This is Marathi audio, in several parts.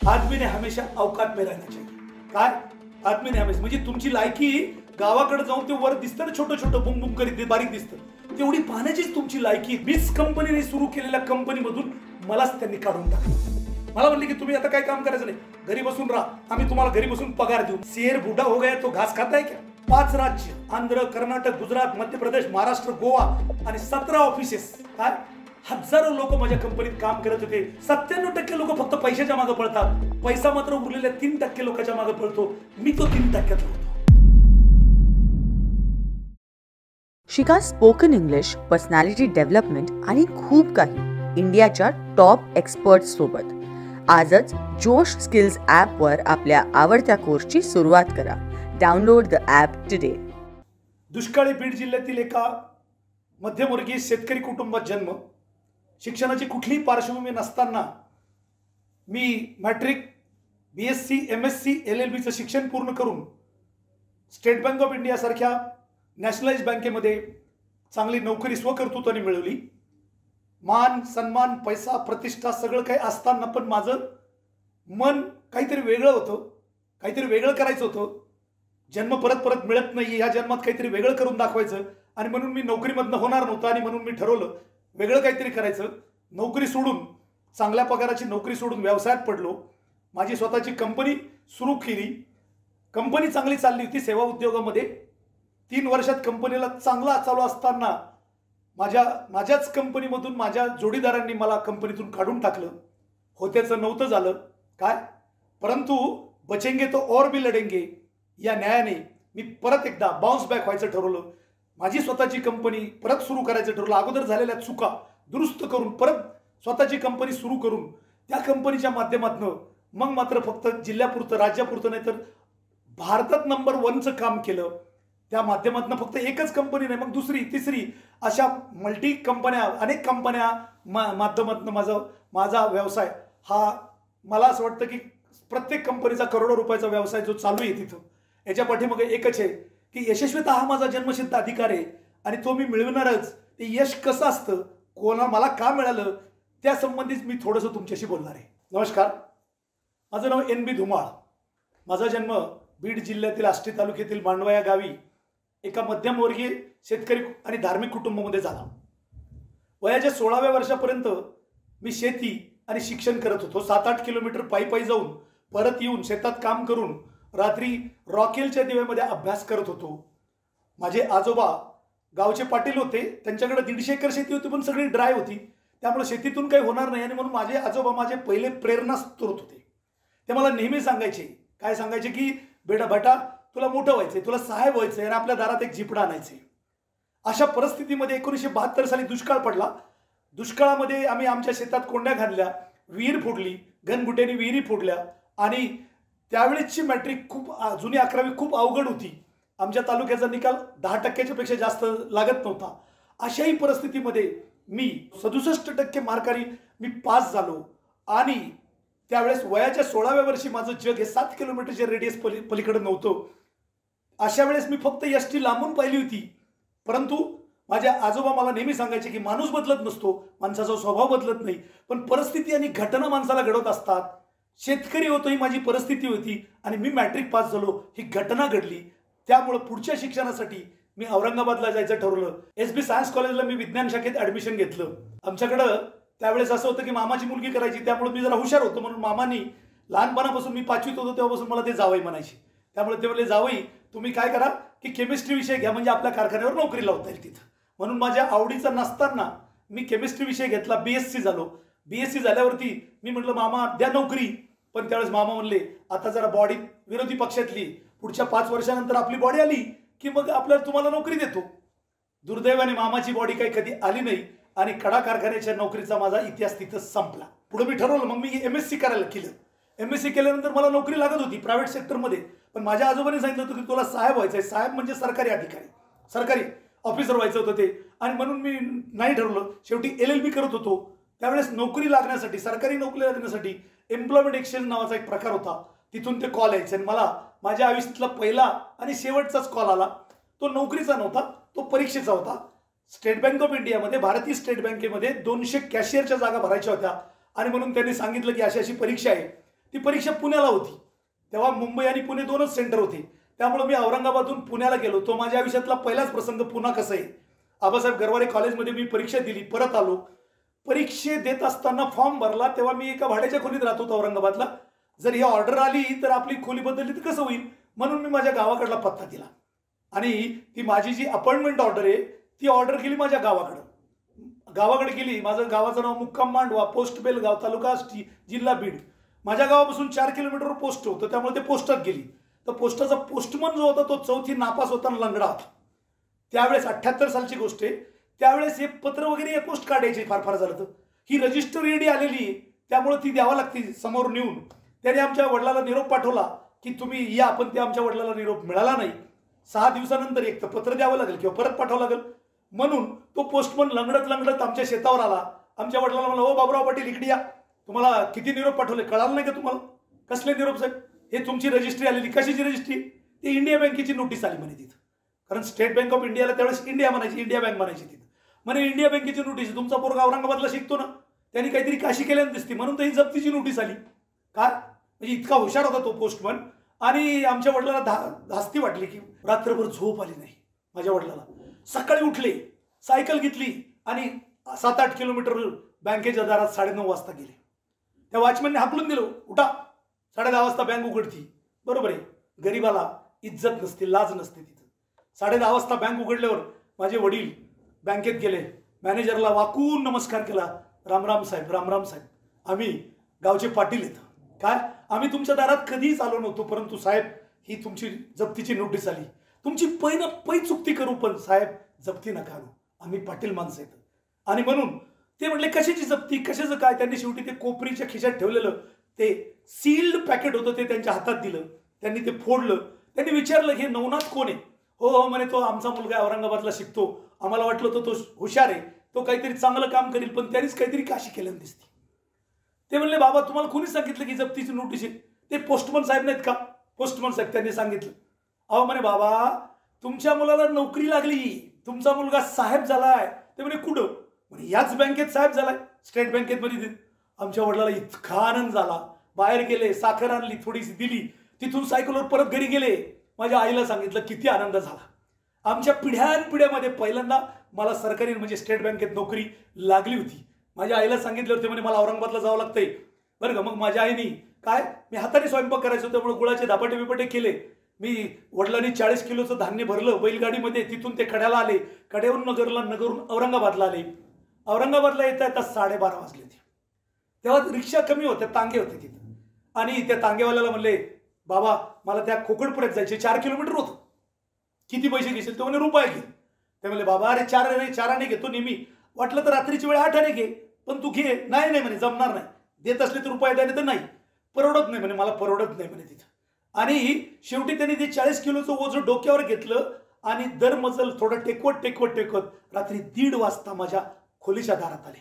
आदमी ने हमेशा औकात में रहना चाहिए. काय आदमी ने हमेशा म्हणजे तुमची लायकी गावाकडे जाऊन ते वर दिसतं ना, छोटं छोटं बुम बुम करीत बारीक दिसतं, तेवढी पाहण्याचीच तुमची लायकी. मीच कंपनीने सुरू केलेल्या कंपनीमधून मलाच त्यांनी काढून टाकलं. मला म्हणले की तुम्ही आता काय काम करायचं नाही, घरी बसून राहा, आम्ही तुम्हाला घरी बसून पगार देऊ. शेर बूढ़ा हो गया तो घास खाता है क्या? 5 राज्य आंध्र, कर्नाटक, गुजरात, मध्य प्रदेश, महाराष्ट्र, गोवा आणि 17 ऑफिसेस. काय हजारो लोक माझ्या कंपनीत काम करत होते. 97% लोक फक्त पैशाच्या मागे पळतात, पैसा मात्र उरलेल्या 3% लोकांच्या मागे पळतो. मी तो 3% होतो. शिका स्पोकन इंग्लिश, पर्सनॅलिटी डेव्हलपमेंट आणि खूप काही इंडियाच्या टॉप एक्सपर्ट्स सोबत. आजच जोश स्किल्स ॲप वर आपल्या आवडत्या कोर्सची सुरुवात करा. Download the app today. दुष्काळी बीड जिल्ह्यातील एका मध्यमवर्गीय शेतकरी कुटुंबात जन्म. शिक्षणाची कुठलीही पार्श्वभूमी नसताना मी मॅट्रिक, BSc, MSc, LLBचं शिक्षण पूर्ण करून स्टेट बँक ऑफ इंडिया सारख्या नॅशनलाइज बँकेमध्ये चांगली नोकरी स्वकर्तृत्वाने मिळवली. मान, सन्मान, पैसा, प्रतिष्ठा सगळं काही असताना पण माझं मन काहीतरी वेगळं होतं, काहीतरी वेगळं करायचं होतं. जन्म परत परत मिळत नाही, या जन्मात काहीतरी वेगळं करून दाखवायचं आणि म्हणून मी नोकरीमधनं होणार नव्हतं आणि म्हणून मी ठरवलं वेगळं काहीतरी करायचं. नोकरी सोडून, चांगल्या पगाराची नोकरी सोडून व्यवसायात पडलो. माझी स्वतःची कंपनी सुरू केली. कंपनी चांगली चालली होती सेवा उद्योगामध्ये. 3 वर्षात कंपनीला चांगला चालू असताना माझ्याच कंपनीमधून माझ्या जोडीदारांनी मला कंपनीतून काढून टाकलं. होत्याचं नव्हतं झालं. काय परंतु बचेंगे तो और भी लढेंगे या न्यायाने मी परत एकदा बाउन्स बॅक व्हायचं ठरवलं. माझी स्वतःची कंपनी परत सुरू करायचं ठरवलं. अगोदर झालेल्या चुका दुरुस्त करून परत स्वतःची कंपनी सुरू करून त्या कंपनीच्या माध्यमातून मग मात्र फक्त जिल्ह्यापुरतं, राज्यापुरतं नाही तर भारतात नंबर 1चं काम केलं. त्या माध्यमातून फक्त एकच कंपनी नाही, मग दुसरी, तिसरी अशा मल्टी कंपन्या, अनेक कंपन्या माध्यमातून माझा व्यवसाय हा, मला असं वाटतं की प्रत्येक कंपनीचा करोडो रुपयाचा व्यवसाय जो चालू आहे तिथं, याच्या पाठीमागे एकच आहे की यशस्वीता हा माझा जन्मसिद्ध अधिकार आहे आणि तो मी मिळवणारच. ते यश कसं असतं, मला का मिळालं, त्या संबंधीच मी थोडंसं तुमच्याशी बोलणार आहे. नमस्कार, माझं नाव NB धुमाळ. माझा जन्म बीड जिल्ह्यातील आष्टी तालुक्यातील मांडवा या गावी एका मध्यमवर्गीय शेतकरी आणि धार्मिक कुटुंबामध्ये झाला. वयाच्या 16व्या वर्षापर्यंत मी शेती आणि शिक्षण करत होतो. 7-8 किलोमीटर पायी जाऊन परत येऊन शेतात काम करून रात्री रॉकेलच्या दिव्यामध्ये अभ्यास करत होतो. माझे आजोबा गावचे पाटील होते, त्यांच्याकडे 150 एकर शेती होती पण सगळी ड्राय होती, त्यामुळे शेतीतून काही होणार नाही आणि म्हणून माझे आजोबा माझे पहिले प्रेरणा स्रोत होते. ते मला नेहमी सांगायचे, काय सांगायचे की बेटा तुला मोठं व्हायचंय, तुला साहेब व्हायचंय आणि आपल्या दारात एक झिपडा आणायचे. अशा परिस्थितीमध्ये 1972 साली दुष्काळ पडला. दुष्काळामध्ये आम्ही आमच्या शेतात कोंड्या घातल्या, विहीर फोडली, घनगुट्याने विहिरी फोडल्या आणि त्यावेळेसची मॅट्रिक खूप जुनी 11वी खूप अवघड होती. आमच्या तालुक्याचा निकाल 10% पेक्षा जास्त लागत नव्हता. अशाही परिस्थितीमध्ये मी 67% मार्कांनी मी पास झालो आणि त्यावेळेस वयाच्या 16व्या वर्षी माझं जग हे 7 किलोमीटरच्या रेडियस पलीकडे नव्हतं. अशा वेळेस मी फक्त ST लांबून पाहिली होती. परंतु माझे आजोबा मला नेहमी सांगायचे की माणूस बदलत नसतो, माणसाचा स्वभाव बदलत नाही, पण परिस्थिती आणि घटना माणसाला घडवत असतात. शेतकरी होतो ही माझी परिस्थिती होती आणि मी मॅट्रिक पास झालो, ही घटना घडली. त्यामुळे पुढच्या शिक्षणासाठी मी औरंगाबादला जायचं ठरवलं. SB सायन्स कॉलेजला मी विज्ञान शाखेत ॲडमिशन घेतलं. आमच्याकडं त्यावेळेस असं होतं की मामाची मुलगी करायची, त्यामुळे मी जरा हुशार होतो म्हणून मामानी लहानपणापासून मी 5वीत होतो तेव्हापासून मला ते जावई म्हणायचे. त्यामुळे ते म्हणले, जावई तुम्ही काय करा की केमिस्ट्री विषय घ्या, म्हणजे आपल्या कारखान्यावर नोकरी लावता येईल तिथं. म्हणून माझ्या आवडीचा नसताना मी केमिस्ट्री विषय घेतला, BSc झालो. BSc झाल्यावरती मी म्हटलं मामा द्या नोकरी, पण त्यावेळेस मामा म्हणले आता जरा बॉडी विरोधी पक्षातली, पुढच्या 5 वर्षानंतर आपली बॉडी आली की मग आपल्याला तुम्हाला नोकरी देतो. दुर्दैवाने मामाची बॉडी काही कधी आली नाही आणि कडा कारखान्याच्या नोकरीचा माझा इतिहास तिथं संपला. पुढे मी ठरवलं, मग मी MSc करायला केलं. MSc केल्यानंतर मला नोकरी लागत होती प्रायव्हेट सेक्टरमध्ये, पण माझ्या आजोबांनी सांगितलं होतं की तुला साहेब व्हायचं आहे. साहेब म्हणजे सरकारी अधिकारी, सरकारी ऑफिसर व्हायचं होतं ते, आणि म्हणून मी नाही ठरवलं. शेवटी LLB करत होतो. त्यावेळेस नोकरी लागण्यासाठी, सरकारी नोकरी लागण्यासाठी एम्प्लॉयमेंट एक्सचेंज नावाचा एक प्रकार होता, तिथून ते कॉल यायचे आणि मला माझ्या आयुष्यातला पहिला आणि शेवटचाच कॉल आला. तो नोकरीचा नव्हता, तो परीक्षेचा होता. स्टेट बँक ऑफ इंडियामध्ये, भारतीय स्टेट बँकेमध्ये 200 कॅशियरच्या जागा भरायच्या होत्या आणि म्हणून त्यांनी सांगितलं की अशी अशी परीक्षा आहे. ती परीक्षा पुण्याला होती. तेव्हा मुंबई आणि पुणे दोनच सेंटर होते. त्यामुळे मी औरंगाबादहून पुण्याला गेलो. तो माझ्या आयुष्यातला पहिलाच प्रसंग. पुन्हा कसं आहे, आबासाहेब गरवारे कॉलेजमध्ये मी परीक्षा दिली, परत आलो. परीक्षे देत असताना फॉर्म भरला तेव्हा मी एका भाड्याच्या खोलीत राहत होतो औरंगाबादला. जर ही ऑर्डर आली तर आपली खोली बदलली तर कसं होईल, म्हणून मी माझ्या गावाकडला पत्ता दिला आणि ती माझी जी अपॉइंटमेंट ऑर्डर आहे ती ऑर्डर केली माझ्या गावाकडे गेली. माझं गावाचं नाव मुक्काम मांडवा, पोस्ट बेलगाव, तालुका आष्टी, जिल्हा बीड. माझ्या गावापासून 4 किलोमीटरवर पोस्ट होतं, त्यामुळे ते पोस्टात गेली. तर पोस्टाचा पोस्टमन जो होता तो चौथी नापास होताना लंगडा होता. त्यावेळेस 78 सालची गोष्ट आहे. त्यावेळेस हे पत्र वगैरे पोस्ट काढायचे फार झालं तर. ही रजिस्टर रेडी आलेली आहे, त्यामुळे ती द्यावा लागते समोर नेऊन. त्याने आमच्या वडिलाला निरोप पाठवला की तुम्ही या, पण ते आमच्या वडिलाला निरोप मिळाला नाही. 6 दिवसानंतर एक तर पत्र द्यावं लागेल किंवा परत पाठवावं लागेल. म्हणून तो पोस्टमन लंगडत आमच्या शेतावर आला. आमच्या वडिलांना म्हणला, ओ बाबूराव पाटील इकडे या, तुम्हाला किती निरोप पाठवले कळालं नाही का तुम्हाला? कसले निरोप साहेब? हे तुमची रजिस्ट्री आलेली. कशाची रजिस्ट्री? ती इंडिया बँकेची नोटीस आली म्हणे तिथं. कारण स्टेट बँक ऑफ इंडियाला त्यावेळेस इंडिया म्हणायची, इंडिया बँक म्हणायची तिथं. म्हणे इंडिया बँकेची नोटीस, तुमचा पोरगा औरंगाबादला शिकतो ना, त्यांनी काहीतरी काशी केल्यानं दिसते, म्हणून तर ही जप्तीची नोटीस आली. काय म्हणजे इतका हुशार होता तो पोस्टमन. आणि आमच्या वडिलांना धास्ती वाटली की रात्रभर झोप आली नाही माझ्या वडिलाला. सकाळी उठले, सायकल घेतली आणि 7-8 किलोमीटर बँकेच्या दारात 9:30 वाजता गेले. त्या वॉचमॅनने हाकलून दिलं, उठा, 10:30 वाजता बँक उघडती. बरोबर आहे, गरीबाला इज्जत नसते, लाज नसते तिथं. 10:30 वाजता बँक उघडल्यावर माझे वडील बँकेत गेले, मॅनेजरला वाकून नमस्कार केला, रामराम साहेब, रामराम साहेब, आम्ही गावचे पाटील येतं. काय, आम्ही तुमच्या दारात कधीच आलो नव्हतो, परंतु साहेब ही तुमची जप्तीची नोटीस आली. तुमची पै चुकती करू, पण साहेब जप्ती नका आणू, आम्ही पाटील माणसं येतं. आणि म्हणून ते म्हटले कशाची जप्ती, कशाचं काय? त्यांनी शेवटी ते कोपरीच्या खिशात ठेवलेलं ते सील्ड पॅकेट होतं ते त्यांच्या हातात दिलं. त्यांनी ते फोडलं. त्यांनी विचारलं, हे नवनाथ कोण आहे? हो म्हणे, तो आमचा मुलगा औरंगाबादला शिकतो, आम्हाला वाटलं होतं तो हुशार आहे, तो काहीतरी चांगलं काम करेल, पण त्यानेच काहीतरी काशी केल्यानं दिसते. ते म्हणले, बाबा तुम्हाला कोणी सांगितलं की जप्तीची नोटीस आहे? ते पोस्टमन साहेब नाहीत का? पोस्टमन साहेब, त्यांनी सांगितलं. अहो म्हणे, बाबा तुमच्या मुलाला नोकरी लागली, तुमचा मुलगा साहेब झालाय. ते म्हणे, कुठं? म्हणे, याच बँकेत साहेब झालाय, स्टेट बँकेत मध्ये. आमच्या वडिलाला इतका आनंद झाला. बाहेर गेले, साखर आणली, थोडीशी दिली, तिथून सायकलवर परत घरी गेले. माझ्या आईला सांगितलं, किती आनंद झाला. आमच्या पिढ्यानपिढ्यामध्ये पहिल्यांदा मला सरकारी म्हणजे स्टेट बँकेत नोकरी लागली होती. माझ्या आईला सांगितलं होते, म्हणे मला औरंगाबादला जावं लागतंय बरं का. मग माझ्या आईनी काय, मी हाताने स्वयंपाक करायचो, त्यामुळे गुळाचे धापाटे बिपाटे केले. मी वडिलांनी 40 किलोचं धान्य भरलं बैलगाडीमध्ये, तिथून ते कड्याला आले, कड्यावरून नगरवरून औरंगाबादला आले. औरंगाबादला येता 12:30 वाजले होते. तेव्हा रिक्षा कमी होत्या, तांगे होते तिथं. आणि त्या तांगेवाल्याला म्हणले, बाबा मला त्या खोकडपुऱ्यात जायचे, 4 किलोमीटर होतं, किती पैसे घेशील? तो म्हणे, रुपये घे. ते म्हणले, बाबा अरे 4 आणे घेतो नेहमी, वाटलं तर रात्रीची वेळ 8 आणे घे, पण तू घे. नाही म्हणे, जमणार नाही, देत असले तर रुपये द्याने तर नाही, परवडत नाही म्हणे, मला परवडत नाही म्हणे तिथं. आणि शेवटी त्यांनी ते 40 किलोचं ओझं डोक्यावर घेतलं आणि दर मजल थोडं टेकवत रात्री 1:30 वाजता माझ्या खोलीच्या दारात आले.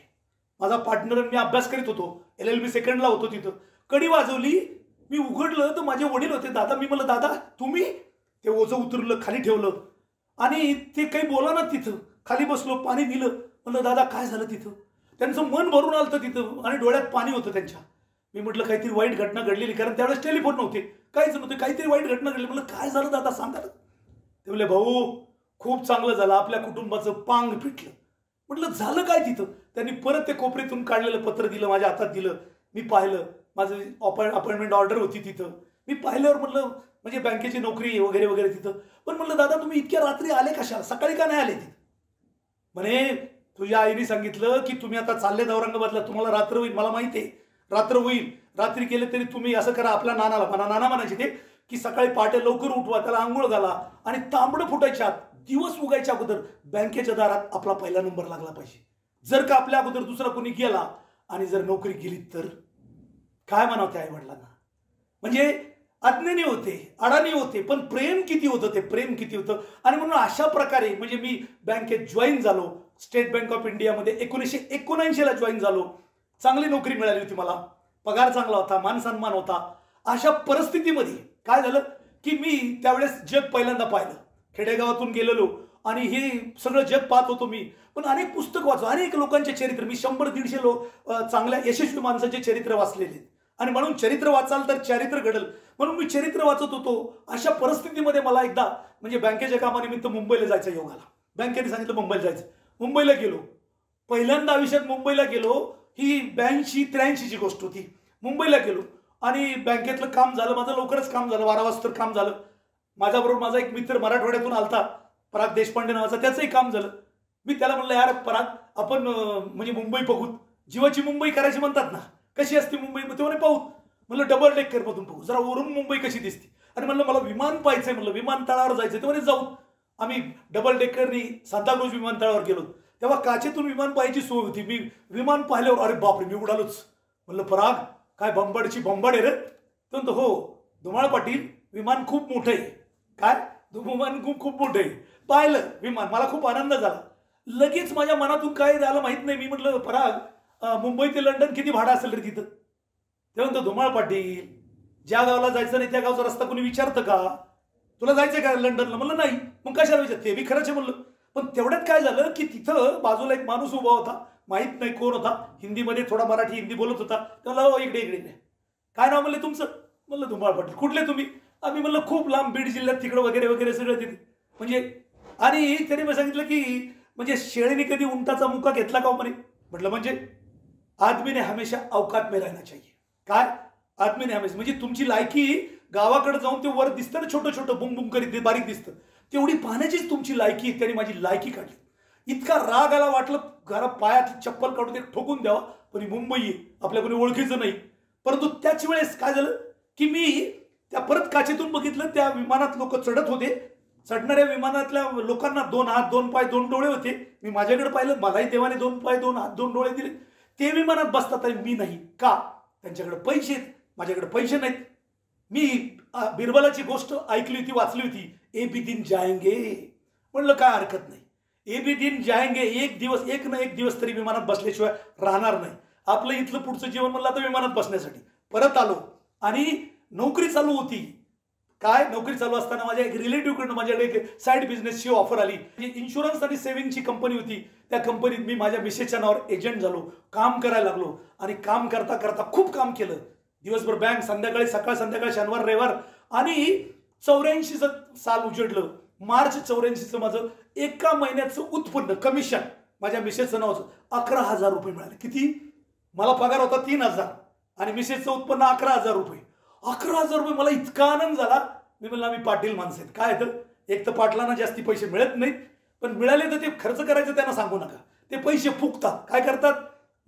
माझा पार्टनर आणि मी अभ्यास करीत होतो, LLB सेकंडला होतो. तिथं कडी वाजवली, मी उघडलं तर माझे वडील होते. दादा, मी म्हणलं, दादा तुम्ही? ते ओझं उतरलं, खाली ठेवलं आणि ते काही बोला ना. तिथं खाली बसलो, पाणी दिलं. म्हणलं, दादा काय झालं? तिथं त्यांचं मन भरून आलं तिथं आणि डोळ्यात पाणी होतं त्यांच्या. मी म्हटलं, काहीतरी वाईट घटना घडलेली, कारण त्यावेळेस टेलिफोन नव्हते, काहीच नव्हते, काहीतरी वाईट घटना घडली. म्हणलं, काय झालं दादा, सांगा. ते म्हणले, भाऊ खूप चांगलं झालं, आपल्या कुटुंबाचं पांग फिटलं. म्हटलं, झालं काय तिथं? त्यांनी परत ते कोपरीतून काढलेलं पत्र दिलं, माझ्या हातात दिलं. मी पाहिलं, माझं अपॉइंटमेंट ऑर्डर होती तिथं. मी पाहिल्यावर म्हटलं, म्हणजे बँकेची नोकरी वगैरे वगैरे तिथं. पण म्हटलं, दादा तुम्ही इतक्या रात्री आले कशाला, सकाळी का नाही आले तिथं? म्हणे, तुझ्या आईने सांगितलं की तुम्ही आता चाललेत औरंगाबादला, तुम्हाला रात्र होईल. मला माहिती आहे रात्र होईल, रात्री केले तरी तुम्ही असं करा, आपल्या नानाला, मला नाना म्हणायचे ते, की सकाळी पहाटे लवकर उठवा, त्याला आंघोळ घाला आणि तांबडं फुटायच्या आत, दिवस उगायच्या अगोदर बँकेच्या दारात आपला पहिला नंबर लागला पाहिजे. जर का आपल्या अगोदर दुसरा कोणी गेला आणि जर नोकरी गेली तर काय म्हणावं त्या आई वडिलांना? म्हणजे अज्ञानी होते, अडाणी होते, पण प्रेम किती होतं, ते प्रेम किती होतं. आणि म्हणून अशा प्रकारे म्हणजे मी बँकेत जॉईन झालो, स्टेट बँक ऑफ इंडियामध्ये 1979ला जॉईन झालो. चांगली नोकरी मिळाली होती मला, पगार चांगला होता, मान सन्मान होता. अशा परिस्थितीमध्ये काय झालं की मी त्यावेळेस जग पहिल्यांदा पाहिलं. खेडेगावातून गेलेलो आणि हे सगळं जग पाहत होतो मी. पण अनेक पुस्तक वाचो, अनेक लोकांचे चरित्र, मी 100-150 चांगल्या यशस्वी माणसाचे चरित्र वाचलेले, आणि म्हणून चरित्र वाचाल तर चारित्र घडल, म्हणून मी चरित्र वाचत होतो. अशा परिस्थितीमध्ये मला एकदा म्हणजे बँकेच्या कामानिमित्त मुंबईला जायचं योग आला. बँकेने सांगितलं मुंबईला जायचं. मुंबईला गेलो. पहिल्यांदा आयुष्यात मुंबईला गेलो. ही 82-83ची गोष्ट होती. मुंबईला गेलो आणि बँकेतलं काम झालं. माझं लवकरच काम झालं, 12 वाजता काम झालं. माझ्याबरोबर माझा एक मित्र मराठवाड्यातून आलता, पराग देशपांडे नावाचा, त्याचंही काम झालं. मी त्याला म्हणलं, यार पराग, आपण म्हणजे मुंबई बघू, जीवाची मुंबई करायची म्हणतात ना, कशी असते मुंबई? ते म्हणे पाहू. म्हणलं डबल डेकर मधून बघू, जरा वरून मुंबई कशी दिसते. आणि म्हणलं मला विमान पाहायचंय, म्हणलं विमानतळावर जायचं. ते म्हणे जाऊ. आम्ही डबल डेकरनी सांताक्रूज विमानतळावर गेलो. तेव्हा काचेतून विमान पाहायची सोय होती. मी विमान पाहिल्यावर अरे बापरे, मी उडालोच. म्हणलं पराग, काय बंबाडची बंबाड आहे रे? तो म्हणतो हो धुमाळ पाटील, विमान खूप मोठं आहे. काय? विमान खूप मोठं आहे. पाहिलं विमान, मला खूप आनंद झाला. लगेच माझ्या मनातून काय झालं माहित नाही. मी म्हटलं पराग, मुंबई ते लंडन किती भाडं असेल रे तिथं? ते म्हणतो धुमाळ पाटील, ज्या गावाला जायचं नाही त्या गावचा रस्ता कोणी विचारतं का? तुला जायचं का लंडनला? म्हणलं नाही. मग कशाला विचार? ते बी खरंच आहे म्हणलं. पण तेवढ्यात काय झालं की तिथं बाजूला एक माणूस उभा होता, माहित नाही कोण होता, हिंदीमध्ये थोडा मराठी हिंदी बोलत होता. त्याला इकडे इकडे काय नाव म्हणले तुमचं? म्हणलं धुमाळ पाटील. कुठले तुम्ही? आम्ही म्हणलं खूप लांब, बीड जिल्ह्यात तिकडं वगैरे वगैरे सगळं तिथे. म्हणजे आणि त्याने मी सांगितलं की म्हणजे शेळीने कधी उंटाचा मुका घेतला का म्हणे? म्हटलं म्हणजे आदमी ने हमेशा औकात में रहना चाहिए. काय आदमी ने हमेशा म्हणजे तुमची लायकी गावाकडे जाऊन ते वर दिसतं ना, छोटं छोटं बुंग बुंग करीत बारीक दिसतं, तेवढी पाहण्याचीच तुमची लायकी. त्याने माझी लायकी काढली. इतका राग आला, वाटलं घरा पायात चप्पल काढून एक ठोकून द्यावा, पण मुंबई आहे, आपल्या कोणी ओळखीचं नाही. परंतु त्याच वेळेस काय झालं की मी त्या परत काचेतून बघितलं, त्या विमानात लोक चढत होते. चढणाऱ्या विमानातल्या लोकांना 2 हात 2 पाय 2 डोळे होते. मी माझ्याकडे पाहिलं, मलाही देवाने 2 पाय 2 हात 2 डोळे दिले. ते विमानात बसतात आणि मी नाही का? त्यांच्याकडे पैसे आहेत, माझ्याकडे पैसे नाहीत. मी बिरबलाची गोष्ट ऐकली होती, वाचली होती, ए बी दिन जाएंगे. म्हणलं काय हरकत नाही, ए बी दिन जाएंगे. एक दिवस, एक ना एक दिवस तरी विमानात बसल्याशिवाय राहणार नाही. आपलं इथलं पुढचं जीवन म्हणलं आता विमानात बसण्यासाठी. परत आलो आणि नोकरी चालू होती. काय नोकरी चालू असताना माझ्या एक रिलेटिव्हकडनं माझ्याकडे एक साईड बिझनेसची ऑफर आली. इन्शुरन्स आणि सेव्हिंगची कंपनी होती. त्या कंपनीत मी माझ्या मिसेसच्या नावावर एजंट झालो, काम करायला लागलो. आणि काम करता करता खूप काम केलं. दिवसभर बँक, संध्याकाळी सकाळ संध्याकाळ, शनिवार रविवार. आणि 84चं साल उजडलं. मार्च 84चं माझं एका महिन्याचं उत्पन्न, कमिशन माझ्या मिसेसचं नावाचं 11,000 रुपये मिळाले. किती? मला पगार होता 3,000 आणि मिसेसचं उत्पन्न 11,000 रुपये. 11,000 रुपये. मला इतका आनंद झाला. मी म्हणलं आम्ही पाटील माणसं आहेत. काय तर एक तर पाटलांना जास्ती पैसे मिळत नाहीत, पण मिळाले तर ते खर्च करायचं त्यांना सांगू नका. ते पैसे फुकतात. काय करतात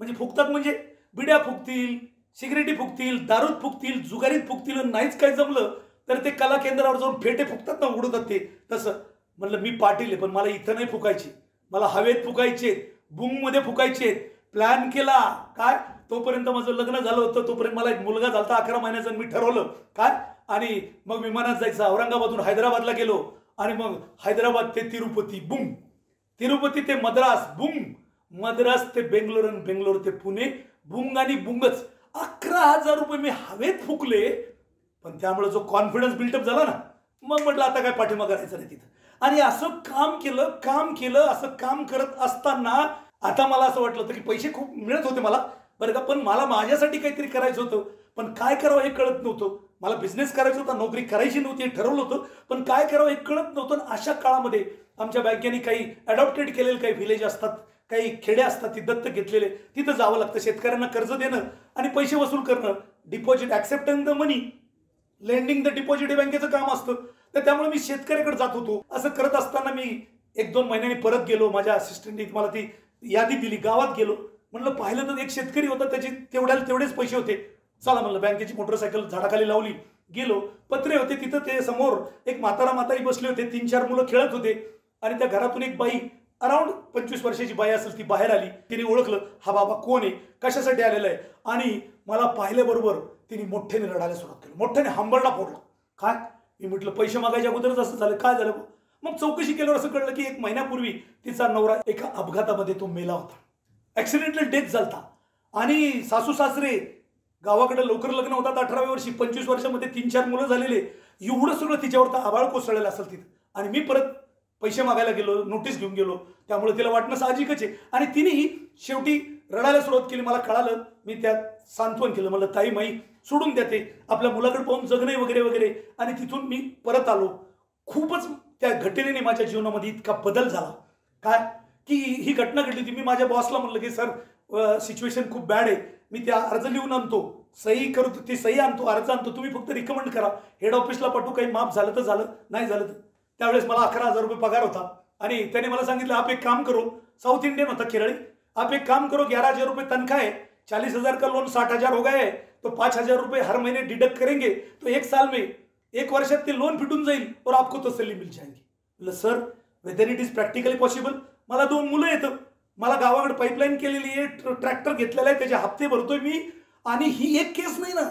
म्हणजे फुकतात म्हणजे बिड्या फुकतील, सिगरेटी फुकतील, दारूत फुकतील, जुगारीत फुकतील. नाहीच काय जमलं तर ते कला केंद्रावर जाऊन फेटे फुकतात ना, उडवतात ते तसं. म्हणलं मी पाटील आहे, पण मला इथं नाही फुकायची, मला हवेत फुकायचे, बुंगमध्ये फुकायचे. प्लॅन केला. काय तोपर्यंत माझं लग्न झालं होतं, तोपर्यंत मला एक मुलगा झाला 11 महिन्याचा. मी ठरवलं काय, आणि मग विमानात जायचं. औरंगाबादहून हैदराबादला गेलो आणि मग हैदराबाद ते तिरुपती बुंग, तिरुपती ते मद्रास बुंग, मद्रास ते बेंगलोर आणि बेंगलोर ते पुणे बुंग आणि बुंगच. 11,000 रुपये मी हवेत फुकले. पण त्यामुळे जो कॉन्फिडन्स बिल्टअप झाला ना, मग म्हटलं आता काय पाठिंबा करायचं नाही तिथं. आणि असं काम केलं. असं काम करत असताना आता मला असं वाटलं होतं की पैसे खूप मिळत होते मला, बरं का, पण मला माझ्यासाठी काहीतरी करायचं होतं. पण काय करावं हे कळत नव्हतं. मला बिझनेस करायचा होता, नोकरी करायची नव्हती हे ठरवलं होतं, पण काय करावं हे कळत नव्हतं. अशा काळामध्ये आमच्या बँकेने काही अडॉप्टेड केलेले काही व्हिलेज असतात, काही खेडे असतात, ती दत्तक घेतलेले, तिथं जावं लागतं. शेतकऱ्यांना कर्ज देणं आणि पैसे वसूल करणं, deposit accepting the money, lending the deposit हे बँकेचं काम असतं. तर त्यामुळे मी शेतकऱ्याकडे जात होतो. असं करत असताना मी 1-2 महिन्यांनी परत गेलो. माझ्या असिस्टंटने मला ती यादी दिली. गावात गेलो. म्हणलं पाहिलं तर एक शेतकरी होता, त्याचे तेवढेच पैसे होते. चला म्हणलं बँकेची मोटरसायकल झाडाखाली लावली, गेलो. पत्रे होते तिथं. ते समोर एक म्हातारी बसले होते. 3-4 मुलं खेळत होते. आणि त्या घरातून एक बाई, अराउंड 25 वर्षाची बाई असेल, ती बाहेर आली. तिने ओळखलं, हा बाबा कोण आहे, कशासाठी आलेला आहे. आणि मला पाहिल्याबरोबर तिने मोठ्याने रडायला सुरुवात केली, मोठ्याने हंबरडा फोडला. काय? मी म्हटलं पैसे मागायच्या अगोदरच असं झालं, काय झालं? मग चौकशी केल्यावर असं कळलं की 1 महिन्यापूर्वी तिचा नवरा एका अपघातामध्ये तो मेला होता. ॲक्सिडेंटल डेथ झालता. आणि सासू सासरे गावाकडे लवकर लग्न होतात 18व्या वर्षी, 25 वर्षामध्ये 3-4 मुलं झालेले. एवढं सगळं तिच्यावर तर आबाळ कोसळलेलं असेल तिथं. आणि मी परत पैसे मागायला गेलो, नोटीस घेऊन गेलो. त्यामुळे तिला वाटणं साहजिकच आहे. आणि तिनेही शेवटी रडायला सुरुवात केली. मला कळालं. मी त्यात सांत्वन केलं. म्हणलं ताई माई सोडून द्या ते आपल्या मुलाकडे पाहून जगणे वगैरे वगैरे. आणि तिथून मी परत आलो. खूपच त्या घटनेने माझ्या जीवनामध्ये इतका बदल झाला काय की ही घटना घडली होती. मी माझ्या बॉसला म्हणलं की सर सिच्युएशन खूप बॅड आहे, मी त्या अर्ज लिहून आणतो, सही करतो, ती सही आणतो, अर्ज आणतो, तुम्ही फक्त रिकमेंड करा, हेड ऑफिसला पाठवू, काही माफ झालं तर झालं, नाही झालं तर. त्यावेळेस मला 11,000 रुपये पगार होता आणि त्याने मला सांगितलं आप एक काम करो, साउथ इंडियन होता केरळी, आप एक काम करो 11,000 रुपये तनख्वाह है, 40,000 का लोन 60,000 हो गया है, तो 5,000 रुपये हर महीने डिडक्ट करेंगे तो 1 साल में 1 वर्षात ते लोन फिटून जाईल और आपको तसल्ली मिल जाएगी. म्हणलं sir whether it is practically possible. मला 2 मुलं येतं, मला गावाकडे पाईपलाईन केलेली आहे, ट्रॅक्टर घेतलेला आहे, त्याचे हप्ते भरतोय मी, आणि ही एक केस नाही ना,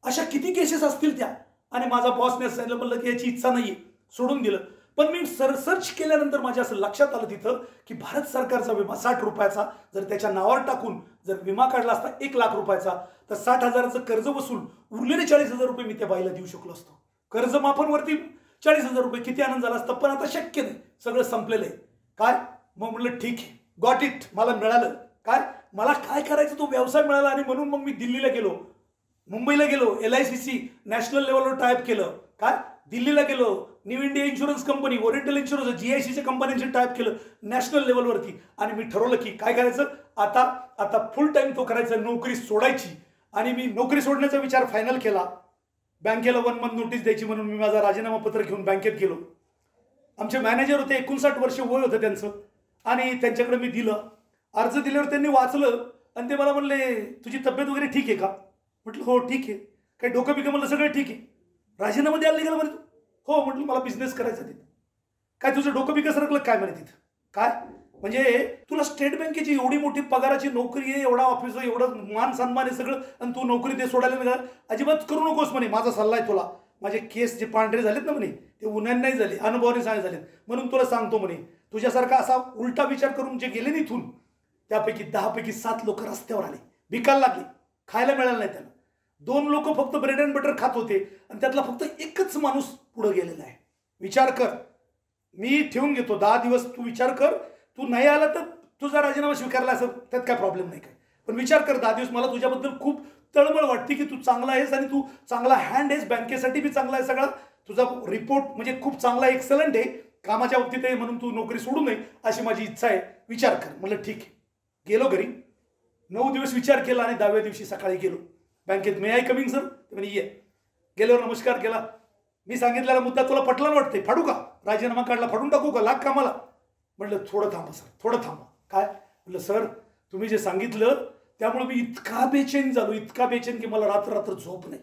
अशा किती केसेस असतील त्या. आणि माझा बॉसने सांगितलं, म्हणलं की याची इच्छा नाहीये, सोडून दिलं. पण मी सर्च केल्यानंतर माझ्या असं लक्षात आलं तिथं की भारत सरकारचा विमा 60 रुपयाचा जर त्याच्या नावावर टाकून जर विमा काढला असता 1 लाख रुपयाचा तर 60,000चं कर्ज वसूल उरलेले 40,000 रुपये मी त्या बाईला देऊ शकलो असतो. कर्ज माफांवरती 40,000 रुपये, किती आनंद झाला असता. पण आता शक्य नाही, सगळं संपलेलं आहे. काय मग म्हणलं ठीक आहे, गॉट इट, मला मिळालं. काय मला काय करायचं तो व्यवसाय मिळाला. आणि म्हणून मग मी दिल्लीला गेलो, मुंबईला गेलो, LICC नॅशनल लेवलवर टायप केलं. काय दिल्लीला गेलो, New India Insurance Company, Oriental Insurance, GICच्या कंपन्यांशी टायप केलं नॅशनल लेवलवरती. आणि मी ठरवलं की काय करायचं, आता फुल टाइम तो करायचा, नोकरी सोडायची. आणि मी नोकरी सोडण्याचा विचार फायनल केला. बँकेला 1 मंथ नोटीस द्यायची म्हणून मी माझा राजीनामा पत्र घेऊन बँकेत गेलो. आमचे मॅनेजर होते, 59 वर्ष वय होतं त्यांचं, आणि त्यांच्याकडे मी दिलं. अर्ज दिल्यावर त्यांनी वाचलं आणि ते मला म्हणले तुझी तब्येत वगैरे ठीक आहे का. म्हटलं हो ठीक आहे. काही डोकं बिकं. म्हणलं सगळं ठीक आहे. राजीनामा द्यायला निघाला म्हणे तू. हो म्हटलं मला बिझनेस करायचा तिथं. काय तुझं डोकं बिकं सरकलं काय म्हणे तिथं. काय म्हणजे तुला स्टेट बँकेची एवढी मोठी पगाराची नोकरी आहे, एवढा ऑफिस, एवढं मान सन्मान आहे सगळं, आणि तू नोकरी दे सोडायला निघाला. अजिबात करू नकोस म्हणे, माझा सल्ला आहे तुला. माझे केस जे पांढरे झालेत ना म्हणे ते उन्हाने नाही झाले, अनुभवाने झालेत, म्हणून तुला सांगतो म्हणे, तुझ्यासारखा असा उलटा विचार करून जे गेले इथून त्यापैकी 10 पैकी 7 लोक रस्त्यावर आले, भिकायला लागले, खायला मिळालं नाही त्यांना. 2 लोक फक्त ब्रेड अँड बटर खात होते आणि त्यातला फक्त एकच माणूस पुढे गेलेला आहे. विचार कर, मी ठेवून घेतो 10 दिवस, तू विचार कर. तू नाही आला तर तुझा राजीनामा स्वीकारला असेल त्यात काय प्रॉब्लेम नाही काय, पण विचार कर 10 दिवस. मला तुझ्याबद्दल खूप तळमळ वाटते की तू चांगला आहेस आणि तू चांगला हँड आहेस, बँकेसाठी बी चांगला आहे सगळा, तुझा रिपोर्ट म्हणजे खूप चांगला एक्सलंट आहे, कामाच्या बाबतीत आहे, म्हणून तू नोकरी सोडू नये अशी माझी इच्छा आहे, विचार कर. म्हणलं ठीक आहे. गेलो घरी, 9 दिवस विचार केला आणि 10व्या दिवशी सकाळी गेलो बँकेत. मे आय कमिंग सर. म्हणे ये. गेल्यावर नमस्कार केला. मी सांगितलेला मुद्दा तुला पटला वाटते, फाडू का राजीनामा काढला, फाडून टाकू का, लाग कामाला. म्हटलं थोडं थांबा सर, थोडं थांबा. काय म्हटलं सर तुम्ही जे सांगितलं त्यामुळे मी इतका बेचैन झालो, इतका बेचैन की मला रात्र झोप नाही.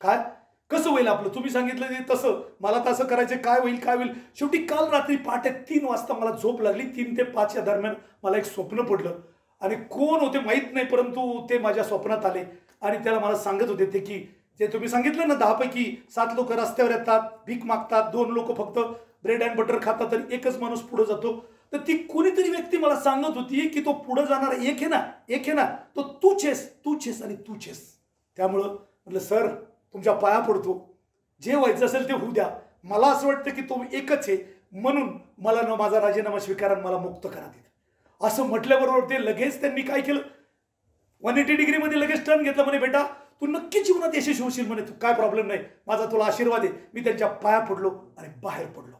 काय कसं होईल आपलं, तुम्ही सांगितलं ते तसं, मला तर असं करायचं, काय होईल काय होईल. शेवटी काल रात्री पहाटे 3 वाजता मला झोप लागली. 3 ते 5 या दरम्यान मला एक स्वप्न पडलं आणि कोण होते माहीत नाही, परंतु ते माझ्या स्वप्नात आले आणि त्याला मला सांगत होते ते की जे तुम्ही सांगितलं ना 10 पैकी 7 लोक रस्त्यावर येतात, भीक मागतात, 2 लोक फक्त ब्रेड अँड बटर खातात आणि एकच माणूस पुढे जातो. तर ती कोणीतरी व्यक्ती मला सांगत होती की तो पुढे जाणारा एक आहे ना तो तूच आणि तूच. त्यामुळं म्हटलं सर तुमच्या पाया पडतो, जे व्हायचं असेल ते होऊ द्या, मला असं वाटतं की तो एकच आहे, म्हणून मला न माझा राजीनामा स्वीकारा, मला मुक्त करा तिथं. असं म्हटल्याबरोबर ते लगेच त्यांनी काय केलं, 180 डिग्रीमध्ये लगेच टर्न घेतला. म्हणे बेटा तू नक्की जीवनात यशस्वी होशील म्हणे, तू काय प्रॉब्लेम नाही, माझा तुला आशीर्वाद आहे. मी त्यांच्या पाया पडलो आणि बाहेर पडलो.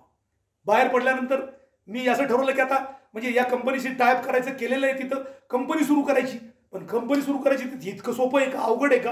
बाहेर पडल्यानंतर मी असं ठरवलं की आता म्हणजे या कंपनीशी टायप करायचं केलेलं आहे, तिथं कंपनी सुरू करायची. पण कंपनी सुरू करायची तिथे इतकं सोपं आहे का, अवघड आहे का.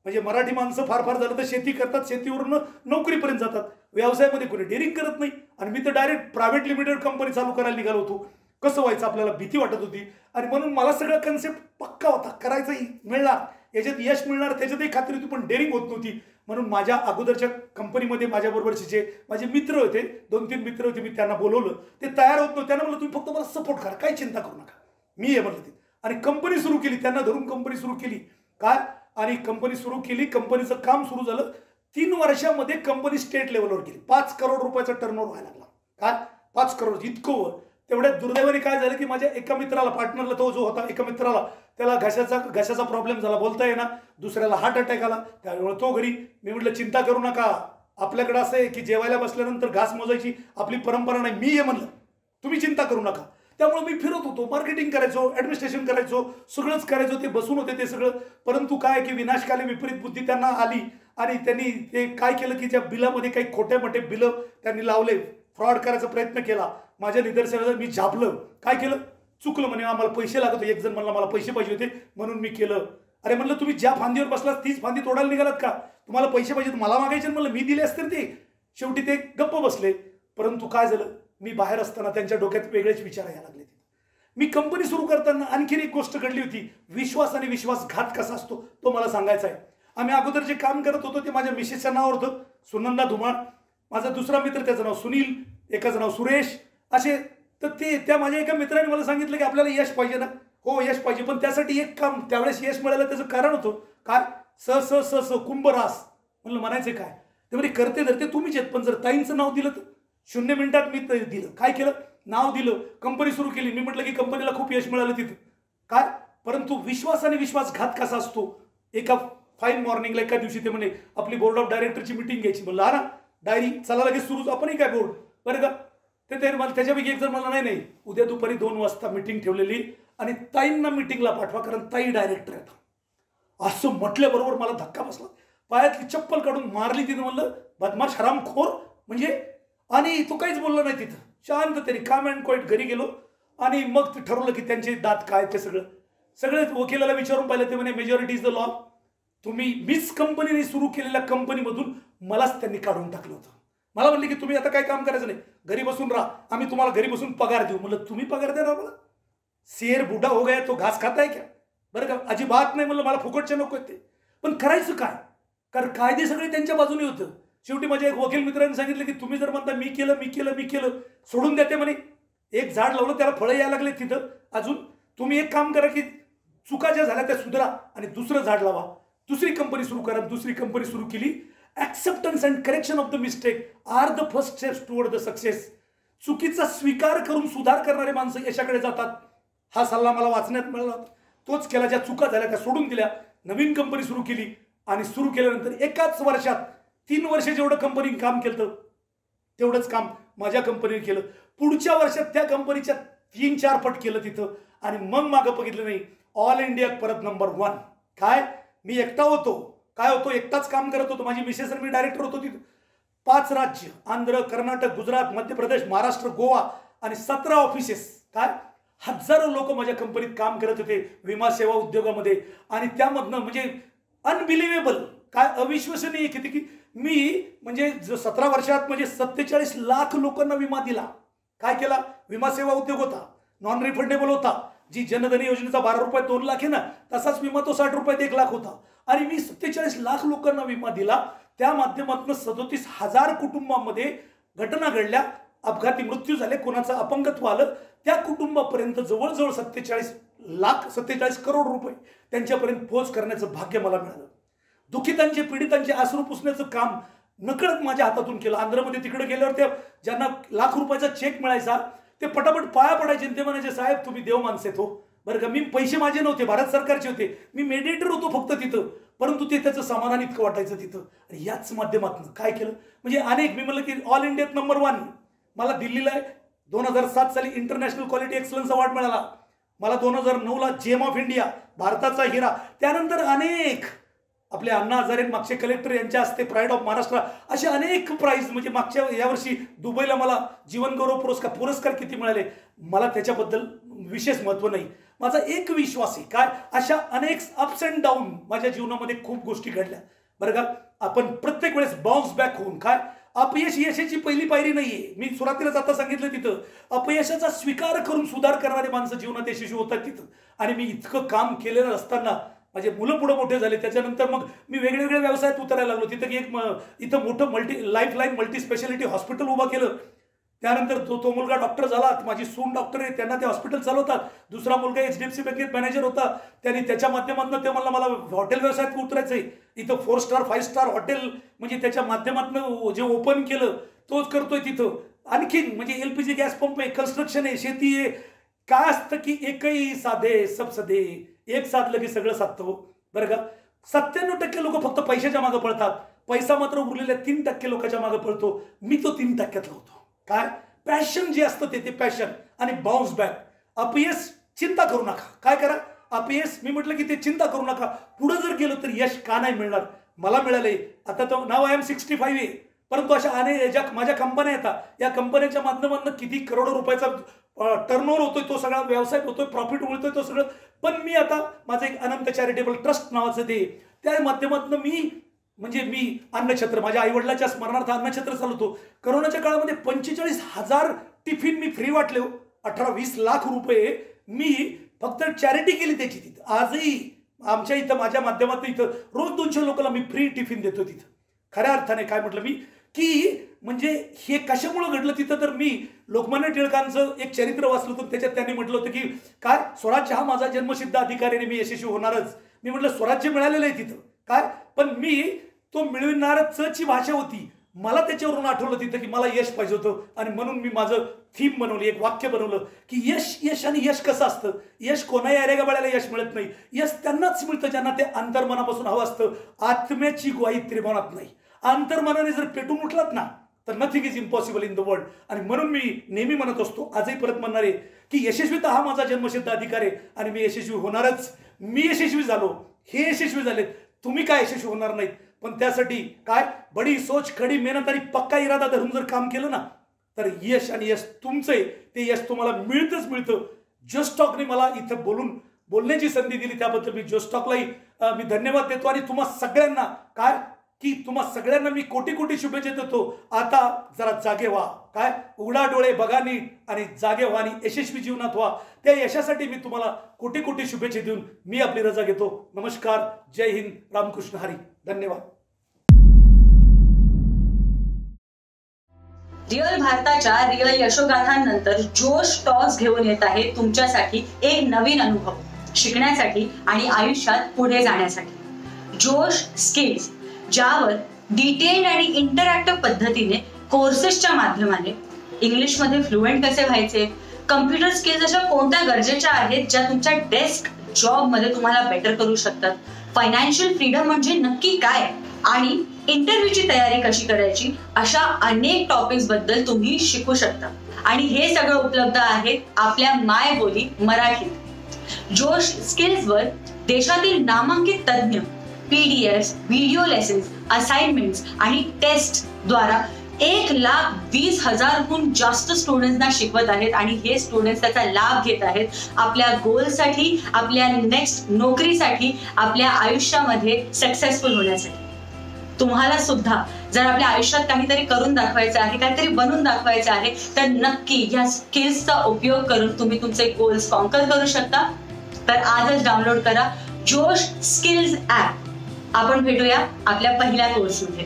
म्हणजे मराठी माणसं फार झालं तर शेती करतात, शेतीवरून नोकरीपर्यंत जातात, व्यवसायामध्ये कोणी डेअरिंग करत नाही. आणि मी तर डायरेक्ट प्रायव्हेट लिमिटेड कंपनी चालू करायला निघालो होतो. कसं व्हायचं आपल्याला भीती वाटत होती आणि म्हणून मला सगळा कन्सेप्ट पक्का होता, करायचं मिळणार, याच्यात यश मिळणार त्याच्यातही खात्री होती, पण डेअरिंग होत नव्हती. म्हणून माझ्या अगोदरच्या कंपनीमध्ये माझ्याबरोबरचे जे माझे मित्र होते, 2-3 मित्र होते, मी त्यांना बोलवलं, ते तयार होत नव्हते. त्यांना म्हणलं तुम्ही फक्त मला सपोर्ट करा, काही चिंता करू नका, मी आहे म्हणलं ते. आणि कंपनी सुरू केली, त्यांना धरून कंपनी सुरू केली. काय आणि कंपनी सुरू केली, कंपनीचं काम सुरू झालं. 3 वर्षामध्ये कंपनी स्टेट लेवलवर गेली, 5 करोड रुपयाचा टर्नओव्हर व्हायला लागला. काय 5 करोड इतकं. तेवढ्या दुर्दैवाने काय झालं की माझ्या एका मित्राला, पार्टनरला, तो जो होता एका मित्राला, त्याला घशाचा प्रॉब्लेम झाला, बोलता येईना, दुसऱ्याला हार्ट अटॅक आला, त्यावेळेला तो घरी. मी म्हटलं चिंता करू नका, आपल्याकडे असं आहे की जेवायला बसल्यानंतर घास मोजायची आपली परंपरा नाही, मी आहे म्हणलं, तुम्ही चिंता करू नका. त्यामुळे मी फिरत होतो, मार्केटिंग करायचो, ॲडमिनिस्ट्रेशन करायचो, सगळंच करायचो. ते बसून होते ते सगळं. परंतु काय की विनाशकाली विपरीत बुद्धी त्यांना आली आणि त्यांनी ते काय केलं की त्या बिलामध्ये काही खोटे मोठे बिलं त्यांनी लावले, फ्रॉड करायचा प्रयत्न केला. माझ्या निदर्शनाला मी झापलं. काय केलं? चुकलं म्हणे, आम्हाला पैसे लागत होते. एक जण म्हणला मला पैसे पाहिजे होते म्हणून मी केलं. अरे म्हणलं तुम्ही ज्या फांदीवर बसलात तीच फांदी तोडायला निघालात का? तुम्हाला पैसे पाहिजेत मला मागायचे, म्हणलं मी दिले असते ते. शेवटी ते गप्प बसले. परंतु काय झालं, मी बाहेर असताना त्यांच्या डोक्यात वेगळेच विचार यायला लागले. मी कंपनी सुरू करताना आणखीन एक गोष्ट घडली होती. विश्वास आणि विश्वासघात कसा असतो तो मला सांगायचा आहे. आम्ही अगोदर जे काम करत होतो ते माझ्या मिसेसचं नाव होतं सुनंदा धुमाळ. माझा दुसरा मित्र त्याचं नाव सुनील, एकाचं नाव सुरेश. असे तर त्या माझ्या एका मित्राने मला सांगितलं की आपल्याला यश पाहिजे ना. हो यश पाहिजे, पण त्यासाठी एक काम, त्यावेळेस यश मिळालं त्याचं कारण होतं काय, स स स स कुंभरास. म्हणलं म्हणायचं काय, ते म्हणजे करते धरते तुम्हीच आहेत, पण जर ताईंचं नाव दिलं तर 0 मिनिटात मी दिलं. काय केलं, नाव दिलं, कंपनी सुरू केली. मी म्हटलं की कंपनीला खूप यश मिळालं तिथं काय. परंतु विश्वास आणि विश्वासघात कसा असतो. एका फाईन मॉर्निंगला एका दिवशी ते म्हणे आपली बोर्ड ऑफ डायरेक्टरची मिटिंग घ्यायची. म्हणलं हा ना, डायरी चला लगेच सुरू, आपणही काय बोर्ड बरं का. ते मला त्याच्यापैकी एक जण मला नाही उद्या दुपारी 2 वाजता मिटिंग ठेवलेली आणि ताईंना मिटिंगला पाठवा कारण ताई डायरेक्टर आहेत. असं म्हटल्याबरोबर मला धक्का बसला. पायातली चप्पल काढून मारली तिथं. म्हणलं बदमाश हरामखोर म्हणजे. आणि तो काहीच बोलला नाही तिथं, शांत तरी काम अँड क्वाईट घरी गेलो. आणि मग ते ठरवलं की त्यांचे दात काय ते सगळे वकिलाला विचारून पाहिलं. ते म्हणे मेजॉरिटी इज द लॉ. तुम्ही मीच कंपनीने सुरू केलेल्या कंपनीमधून मलाच त्यांनी काढून टाकलं होतं. मला म्हणले की तुम्ही आता काय काम करायचं नाही, घरी बसून राहा, आम्ही तुम्हाला घरी बसून पगार देऊ. म्हणलं तुम्ही पगार देणार मला? शेर बुडा हो गया तो घास खाता है क्या? बरं का, अजिबात नाही. म्हणलं मला फुकटचे नको आहेत ते. पण करायचं काय, कारण कायदे सगळे त्यांच्या बाजूने होतं. शेवटी माझ्या एक वकील मित्रांनी सांगितलं की तुम्ही जर म्हणता मी केलं सोडून देते म्हणे. एक झाड लावलं त्याला फळं यायला लागले तिथं. अजून तुम्ही एक काम करा की चुका ज्या झाल्या त्या सुधारा आणि दुसरं झाड लावा, दुसरी कंपनी सुरू करा. दुसरी कंपनी सुरू केली. Acceptance and correction of the mistake are the first steps toward the success. चुकीचा स्वीकार करून सुधार करणारे माणसं यशाकडे जातात. हा सल्ला मला वाचण्यात मिळाला. तोच केला. ज्या चुका झाल्या त्या सोडून दिल्या, नवीन कंपनी सुरू केली. आणि सुरू केल्यानंतर एकाच वर्षात 3 वर्ष जेवढं कंपनी काम केलं तेवढंच काम माझ्या कंपनीने केलं. पुढच्या वर्षात त्या कंपनीच्या 3-4 पट केलं तिथं. आणि मग मागं बघितलं नाही, ऑल इंडिया परत नंबर 1. काय मी एकटा होतो, काय होतो, एकटाच काम करत होतो. माझी मिसेस आणि मी डायरेक्टर होतो तिथं. 5 राज्य, आंध्र, कर्नाटक, गुजरात, मध्य प्रदेश, महाराष्ट्र, गोवा आणि 17 ऑफिसेस. काय हजारो लोक माझ्या कंपनीत काम करत होते विमा सेवा उद्योगामध्ये. आणि त्यामधनं म्हणजे अनबिलिव्हेबल, काय अविश्वसनीय किती की मी म्हणजे 17 वर्षात म्हणजे 47 लाख लोकांना विमा दिला. काय केला, विमा सेवा उद्योग होता, नॉन रिफंडेबल होता. जी जनधन योजनेचा 12 रुपयात 2 लाख आहे ना, तसाच विमा तो 60 रुपयात 1 लाख होता. आणि मी 47 लाख लोकांना विमा दिला. त्या माध्यमातून 37,000 कुटुंबांमध्ये घटना घडल्या, अपघाती मृत्यू झाले, कोणाचं अपंगत्व आलं. त्या कुटुंबापर्यंत जवळजवळ 47 करोड रुपये त्यांच्यापर्यंत पोहोच करण्याचं भाग्य मला मिळालं. दुःखितांचे पीडितांचे अश्रू पुसण्याचं काम नकळत माझ्या हातातून केलं. आंध्रमध्ये तिकडे गेल्यावर त्या ज्यांना लाख रुपयाचा चेक मिळायचा ते पटापट पाया पडायचे. ते म्हणायचे साहेब तुम्ही देव माणसे हो बरं का. मी पैसे माझे नव्हते, भारत सरकारचे होते, मी मेडिएटर होतो फक्त तिथं. परंतु ते त्याचं समाधान इतकं वाटायचं तिथं. आणि याच माध्यमातून काय केलं म्हणजे अनेक, मी म्हणलं की ऑल इंडियात नंबर 1. मला दिल्लीला 2007 साली इंटरनॅशनल क्वालिटी एक्सलन्स अवॉर्ड मिळाला. मला 2009ला जेम ऑफ इंडिया, भारताचा हिरा. त्यानंतर अनेक आपले अण्णा हजारे मागचे कलेक्टर यांच्या हस्ते प्राईड ऑफ महाराष्ट्र, असे अनेक प्राइज. म्हणजे मागच्या यावर्षी दुबईला मला जीवन गौरव पुरस्कार किती मिळाले मला त्याच्याबद्दल विशेष महत्त्व नाही. माझा एक विश्वास आहे काय, अशा अनेक अप्स अँड डाऊन माझ्या जीवनामध्ये खूप गोष्टी घडल्या बरं का. आपण प्रत्येक वेळेस बाउन्स बॅक होऊन काय, अपयश यशाची पहिली पायरी नाहीये. मी सुरुवातीलाच आता सांगितलं तिथं अपयशाचा स्वीकार करून सुधार करणारे माणसं जीवनात यशस्वी होतात तिथं. आणि मी इतकं काम केलेलं असताना माझे मुलं पुढे मोठे झाले. त्याच्यानंतर मग मी वेगवेगळ्या व्यवसायात उतरायला लागलो. तिथं एक इथं मोठं लाईफलाईन मल्टी स्पेशालिटी हॉस्पिटल उभा केलं. त्यानंतर तो मुलगा डॉक्टर झाला, माझी सून डॉक्टर आहे, त्यांना ते हॉस्पिटल चालवतात. दुसरा मुलगा HDFC बँकेत मॅनेजर होता, त्यांनी त्याच्या माध्यमातून ते मला हॉटेल व्यवसायात उतरायचं आहे. इथं 4 स्टार 5 स्टार हॉटेल म्हणजे त्याच्या माध्यमातून जे ओपन केलं तोच करतोय तिथं. आणखीन म्हणजे LPG गॅस पंप आहे, कन्स्ट्रक्शन आहे, शेती आहे. काय असतं की एकही साधे सब सदे, एक साधलं की सगळं साधतं बरं का. 97% लोक फक्त पैशाच्या मागे पळतात, पैसा मात्र उरलेल्या 3% लोकांच्या मागे पळतो. मी तो 3%तला होतो. काय पॅशन जे असतं ते पॅशन आणि बाउन्स बॅक. अपयश चिंता करू नका. काय करा, अपयश मी म्हटलं की ते चिंता करू नका. पुढे जर गेलो तर यश का नाही मिळणार, मला मिळाले. आता तो नाव आय एम 65 आहे, परंतु अशा अनेक ज्या माझ्या कंपन्या येतात, या कंपन्यांच्या माध्यमातून किती करोडो रुपयाचा टर्नओव्हर होतोय, तो सगळा व्यवसाय होतोय, प्रॉफिट मिळतोय तो सगळं. पण मी आता माझं एक अनंत चॅरिटेबल ट्रस्ट नावाचं ते, त्या माध्यमातून मी अन्नछत्र, माझ्या आईवडिलाच्या स्मरणार्थ अन्नछत्र चालवतो. करोनाच्या काळामध्ये 45,000 टिफिन मी फ्री वाटले. 18-20 लाख रुपये मी फक्त चॅरिटी केली त्याची. तिथं आजही आमच्या इथं माझ्या माध्यमातून इथं रोज 200 लोकांना मी फ्री टिफिन देतो तिथं. खऱ्या अर्थाने काय म्हटलं मी की म्हणजे हे कशामुळे घडलं तिथं, तर मी लोकमान्य टिळकांचं एक चरित्र वाचलं होतं. त्याच्यात त्यांनी म्हटलं होतं की काय, स्वराज्य हा माझा जन्मसिद्ध अधिकार आहे, मी यशस्वी होणारच. मी म्हटलं स्वराज्य मिळालेलं आहे तिथं काय, पण मी तो मिळविणारची भाषा होती. मला त्याच्यावरून आठवलं तिथं की मला यश पाहिजे होतं, आणि म्हणून मी माझं थीम बनवली, एक वाक्य बनवलं की यश आणि यश कसं असतं. यश कोणाही अरेगाबाळ्याला यश मिळत नाही. यश त्यांनाच मिळतं ज्यांना ते अंतर्मनापासून हवं असतं. आत्म्याची ग्वाही त्रिभुवनात नाही. अंतर्मनाने जर पेटून उठलात ना तर nothing is impossible in the world. आणि म्हणून मी नेहमी म्हणत असतो, आजही परत म्हणणार आहे की यशस्वीता हा माझा जन्मसिद्ध अधिकार आहे, आणि मी यशस्वी होणारच. मी यशस्वी झालो, हे यशस्वी झालेत, तुम्ही काय यशस्वी होणार नाहीत. पण त्यासाठी काय, बडी सोच, खडी मेहनत आणि पक्का इरादा धरून जर काम केलं ना तर यश आणि यश तुमचं आहे. ते यश तुम्हाला मिळतंच मिळतं. जोस्टॉकने मला इथं बोलण्याची संधी दिली, त्याबद्दल मी जोस्टॉकलाही मी धन्यवाद देतो. आणि तुम्हा सगळ्यांना काय की तुम्हा सगळ्यांना मी कोटी कोटी शुभेच्छा देतो. आता जरा जागे व्हा, काय उघडा डोळे बघा नीट आणि जागे व्हा आणि यशस्वी जीवनात व्हा. त्या यशासाठी मी तुम्हाला कोटी कोटी शुभेच्छा देऊन मी आपली रजा घेतो. नमस्कार, जय हिंद, रामकृष्ण हरी, धन्यवाद. रिअल भारताच्या रिअल यशोगाथांनंतर जोश टॉक्स घेऊन येत आहे तुमच्यासाठी एक नवीन अनुभव शिकण्यासाठी आणि आयुष्यात पुढे जाण्यासाठी. जोश स्किल्स, ज्यावर डिटेल्ड आणि इंटरॅक्टिव्ह पद्धतीने कोर्सेसच्या माध्यमाने इंग्लिशमध्ये फ्लुएंट कसे व्हायचे, कम्प्युटर स्किल्स अशा कोणत्या गरजेच्या आहेत ज्या तुमच्या डेस्क जॉबमध्ये तुम्हाला बेटर करू शकतात, फायनान्शियल फ्रीडम म्हणजे नक्की काय आणि इंटरव्ह्यूची तयारी कशी करायची, अशा अनेक टॉपिक्स बद्दल तुम्ही शिकू शकता. आणि हे सगळं उपलब्ध आहे आपल्या माय बोली मराठीत. जोश स्किल्सवर देशातील नामांकित तज्ञ PDF, व्हिडिओ लेसन्स, असाइनमेंट्स आणि टेस्ट द्वारा 1,20,000हून जास्त स्टुडंट्सना शिकवत आहेत. आणि हे स्टुडंट्स त्याचा लाभ घेत आहेत आपल्या गोलसाठी, आपल्या नेक्स्ट नोकरीसाठी, आपल्या आयुष्यामध्ये सक्सेसफुल होण्यासाठी. तुम्हाला सुद्धा जर आपल्या आयुष्यात काहीतरी करून दाखवायचं आहे, काहीतरी बनवून दाखवायचं आहे, तर नक्की या स्किल्सचा उपयोग करून तुम्ही तुमचे गोल्स कॉन्कर करू शकता. तर आजच डाउनलोड करा जोश स्किल्स ॲप. आपण भेटूया आपल्या पहिल्या कोर्समध्ये.